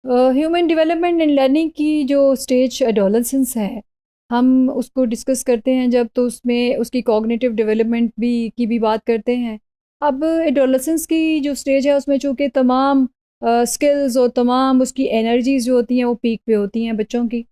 Human development and learning की जो stage adolescence है, हम उसको डिस्कस करते हैं जब, तो उसमें उसकी कॉग्निटिव डेवलपमेंट भी की भी बात करते हैं। अब एडोलसेंस की जो स्टेज है उसमें चूँकि तमाम स्किल्स और तमाम उसकी एनर्जीज जो होती हैं वो पीक पे होती हैं बच्चों की।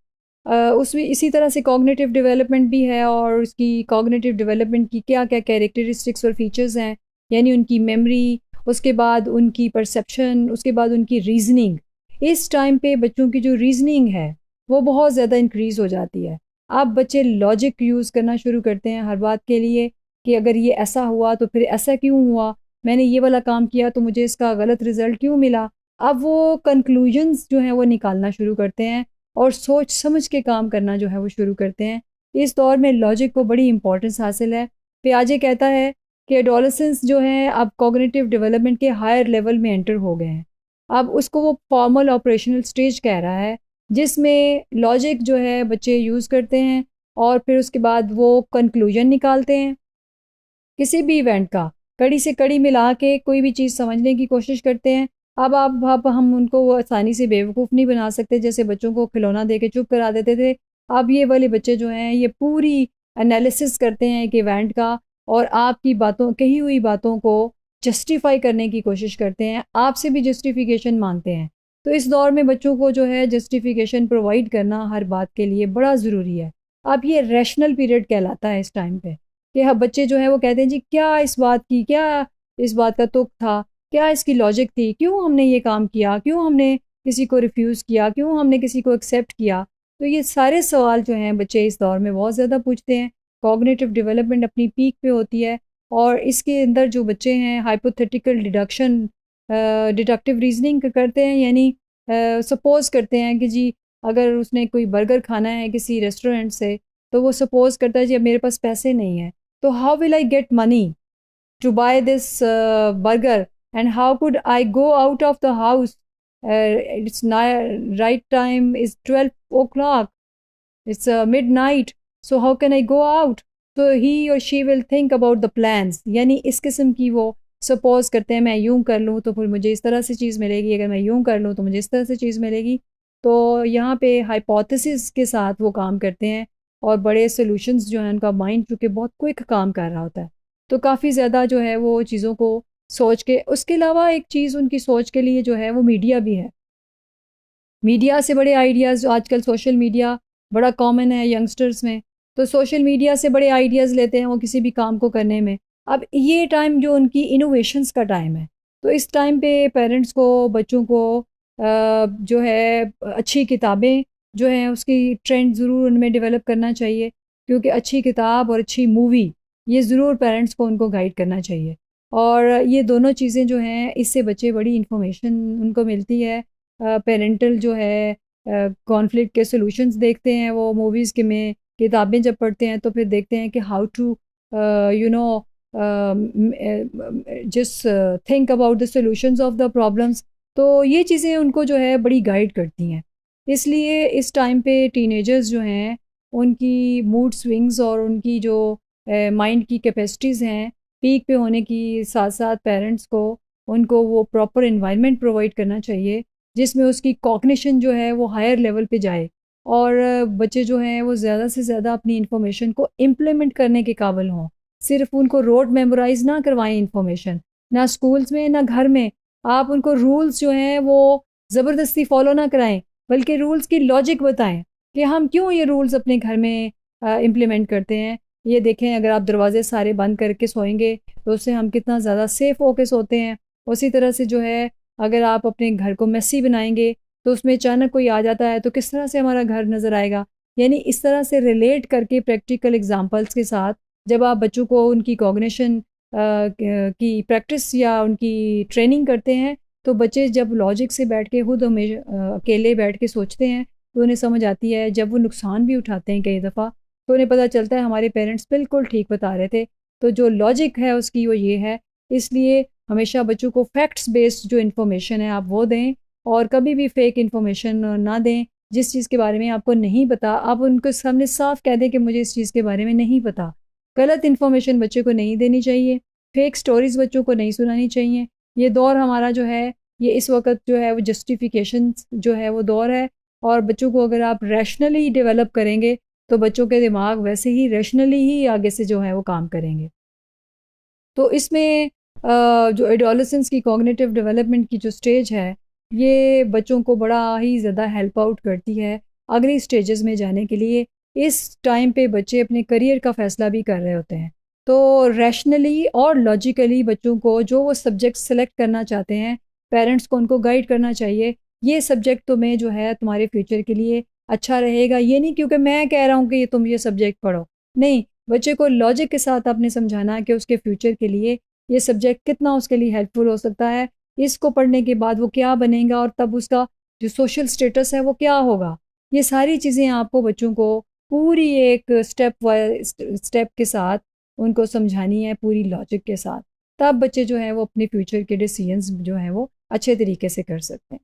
उसमें इसी तरह से कॉग्निटिव डेवलपमेंट भी है, और उसकी कॉग्निटिव डेवलपमेंट की क्या क्या कैरेक्टरिस्टिक्स और फीचर्स हैं, यानी उनकी मेमोरी, उसके बाद उनकी परसेप्शन, उसके बाद उनकी रीजनिंग। इस टाइम पे बच्चों की जो रीजनिंग है वो बहुत ज़्यादा इंक्रीज़ हो जाती है। अब बच्चे लॉजिक यूज़ करना शुरू करते हैं हर बात के लिए, कि अगर ये ऐसा हुआ तो फिर ऐसा क्यों हुआ, मैंने ये वाला काम किया तो मुझे इसका गलत रिज़ल्ट क्यों मिला। अब वो कंक्लूजन्स जो हैं वो निकालना शुरू करते हैं और सोच समझ के काम करना जो है वो शुरू करते हैं। इस दौर में लॉजिक को बड़ी इंपॉर्टेंस हासिल है। पियाजे कहता है कि एडोलेसेंस जो है अब कॉग्निटिव डेवलपमेंट के हायर लेवल में एंटर हो गए हैं। अब उसको वो फॉर्मल ऑपरेशनल स्टेज कह रहा है, जिसमें लॉजिक जो है बच्चे यूज़ करते हैं और फिर उसके बाद वो कंक्लूजन निकालते हैं किसी भी इवेंट का, कड़ी से कड़ी मिला के कोई भी चीज़ समझने की कोशिश करते हैं। अब हम उनको वो आसानी से बेवकूफ़ नहीं बना सकते, जैसे बच्चों को खिलौना दे के चुप करा देते थे। अब ये वाले बच्चे जो हैं ये पूरी एनालिसिस करते हैं एक इवेंट का, और आपकी बातों, कही हुई बातों को जस्टिफ़ाई करने की कोशिश करते हैं, आपसे भी जस्टिफ़िकेशन माँगते हैं। तो इस दौर में बच्चों को जो है जस्टिफ़िकेशन प्रोवाइड करना हर बात के लिए बड़ा ज़रूरी है। अब ये रैशनल पीरियड कहलाता है इस टाइम पे, कि हाँ, बच्चे जो हैं वो कहते हैं जी क्या इस बात की, क्या इस बात का तुक था, क्या इसकी लॉजिक थी, क्यों हमने ये काम किया, क्यों हमने किसी को रिफ्यूज़ किया, क्यों हमने किसी को एक्सेप्ट किया। तो ये सारे सवाल जो हैं बच्चे इस दौर में बहुत ज़्यादा पूछते हैं। कॉग्निटिव डेवलपमेंट अपनी पीक पे होती है, और इसके अंदर जो बच्चे हैं हाइपोथेटिकल डिडक्शन, डिडक्टिव रीजनिंग करते हैं, यानी सपोज़ करते हैं कि जी अगर उसने कोई बर्गर खाना है किसी रेस्टोरेंट से, तो वो सपोज़ करता है जी अब मेरे पास पैसे नहीं हैं, तो how will I get money to buy this burger, and how could I go out of the house? It's right time is 12 o'clock. It's midnight. So how can I go out? So he or she will think about the plans. यानी इस किस्म की वो suppose करते हैं, मैं यूं कर लूँ तो फिर मुझे इस तरह से चीज़ मिलेगी, अगर मैं यूं कर लूँ तो मुझे इस तरह से चीज़ मिलेगी। तो यहाँ पे हाइपोथेसिस के साथ वो काम करते हैं, और बड़े सॉल्यूशंस जो हैं उनका माइंड चूँकि बहुत क्विक काम कर रहा होता है, तो काफ़ी ज़्यादा जो है वो चीज़ों को सोच के, उसके अलावा एक चीज़ उनकी सोच के लिए जो है वो मीडिया भी है। मीडिया से बड़े आइडियाज़, आजकल सोशल मीडिया बड़ा कॉमन है यंगस्टर्स में, तो सोशल मीडिया से बड़े आइडियाज़ लेते हैं वो किसी भी काम को करने में। अब ये टाइम जो उनकी इनोवेशंस का टाइम है, तो इस टाइम पे पेरेंट्स को बच्चों को जो है अच्छी किताबें जो हैं उसकी ट्रेंड ज़रूर उनमें डेवलप करना चाहिए, क्योंकि अच्छी किताब और अच्छी मूवी ये ज़रूर पेरेंट्स को उनको गाइड करना चाहिए। और ये दोनों चीज़ें जो हैं इससे बच्चे बड़ी इन्फॉर्मेशन उनको मिलती है। पेरेंटल जो है कॉन्फ्लिक्ट के सॉल्यूशंस देखते हैं वो मूवीज़ के में, किताबें जब पढ़ते हैं तो फिर देखते हैं कि how to you know just think about the solutions of the problems. तो ये चीज़ें उनको जो है बड़ी गाइड करती हैं। इसलिए इस टाइम पे टीनेजर्स जो हैं उनकी मूड स्विंग्स और उनकी जो माइंड की कैपेसिटीज़ हैं पीक पे होने की साथ साथ पेरेंट्स को उनको वो प्रॉपर एनवायरनमेंट प्रोवाइड करना चाहिए, जिसमें उसकी कॉग्निशन जो है वो हायर लेवल पे जाए, और बच्चे जो हैं वो ज़्यादा से ज़्यादा अपनी इन्फॉर्मेशन को इम्प्लीमेंट करने के काबिल हों। सिर्फ उनको रोड मेमोराइज़ ना करवाएं इन्फॉर्मेशन, ना स्कूल्स में ना घर में। आप उनको रूल्स जो हैं वो ज़बरदस्ती फ़ॉलो ना कराएं, बल्कि रूल्स की लॉजिक बताएं कि हम क्यों ये रूल्स अपने घर में इम्प्लीमेंट करते हैं। ये देखें, अगर आप दरवाजे सारे बंद करके सोएंगे तो उससे हम कितना ज़्यादा सेफ़ होके सोते हैं। उसी तरह से जो है अगर आप अपने घर को मेसी बनाएंगे तो उसमें अचानक कोई आ जाता है तो किस तरह से हमारा घर नज़र आएगा। यानी इस तरह से रिलेट करके प्रैक्टिकल एग्जांपल्स के साथ जब आप बच्चों को उनकी कॉग्निशन की प्रैक्टिस या उनकी ट्रेनिंग करते हैं, तो बच्चे जब लॉजिक से बैठ के खुद हमेशा अकेले बैठ के सोचते हैं तो उन्हें समझ आती है। जब वो नुकसान भी उठाते हैं कई दफ़ा तो उन्हें पता चलता है हमारे पेरेंट्स बिल्कुल ठीक बता रहे थे। तो जो लॉजिक है उसकी वो ये है। इसलिए हमेशा बच्चों को फैक्ट्स बेस्ड जो इन्फॉर्मेशन है आप वो दें, और कभी भी फेक इन्फॉर्मेशन ना दें। जिस चीज़ के बारे में आपको नहीं पता आप उनको सामने साफ कह दें कि मुझे इस चीज़ के बारे में नहीं पता। गलत इन्फॉर्मेशन बच्चे को नहीं देनी चाहिए, फेक स्टोरीज़ बच्चों को नहीं सुनानी चाहिए। ये दौर हमारा जो है ये इस वक्त जो है वो जस्टिफिकेशन जो है वो दौर है, और बच्चों को अगर आप रैशनली डेवलप करेंगे तो बच्चों के दिमाग वैसे ही रैशनली ही आगे से जो है वो काम करेंगे। तो इसमें जो एडोलसेंस की कॉग्निटिव डेवलपमेंट की जो स्टेज है, ये बच्चों को बड़ा ही ज़्यादा हेल्प आउट करती है अगली स्टेजेस में जाने के लिए। इस टाइम पे बच्चे अपने करियर का फ़ैसला भी कर रहे होते हैं, तो रैशनली और लॉजिकली बच्चों को जो वो सब्जेक्ट सेलेक्ट करना चाहते हैं, पेरेंट्स को उनको गाइड करना चाहिए, ये सब्जेक्ट तुम्हें जो है तुम्हारे फ्यूचर के लिए अच्छा रहेगा। ये नहीं क्योंकि मैं कह रहा हूँ कि ये तुम ये सब्जेक्ट पढ़ो, नहीं, बच्चे को लॉजिक के साथ आपने समझाना कि उसके फ्यूचर के लिए ये सब्जेक्ट कितना उसके लिए हेल्पफुल हो सकता है, इसको पढ़ने के बाद वो क्या बनेगा और तब उसका जो सोशल स्टेटस है वो क्या होगा। ये सारी चीज़ें आपको बच्चों को पूरी एक स्टेप बाय स्टेप के साथ उनको समझानी है, पूरी लॉजिक के साथ। तब बच्चे जो हैं वो अपने फ्यूचर के डिसीजंस जो हैं वो अच्छे तरीके से कर सकते हैं।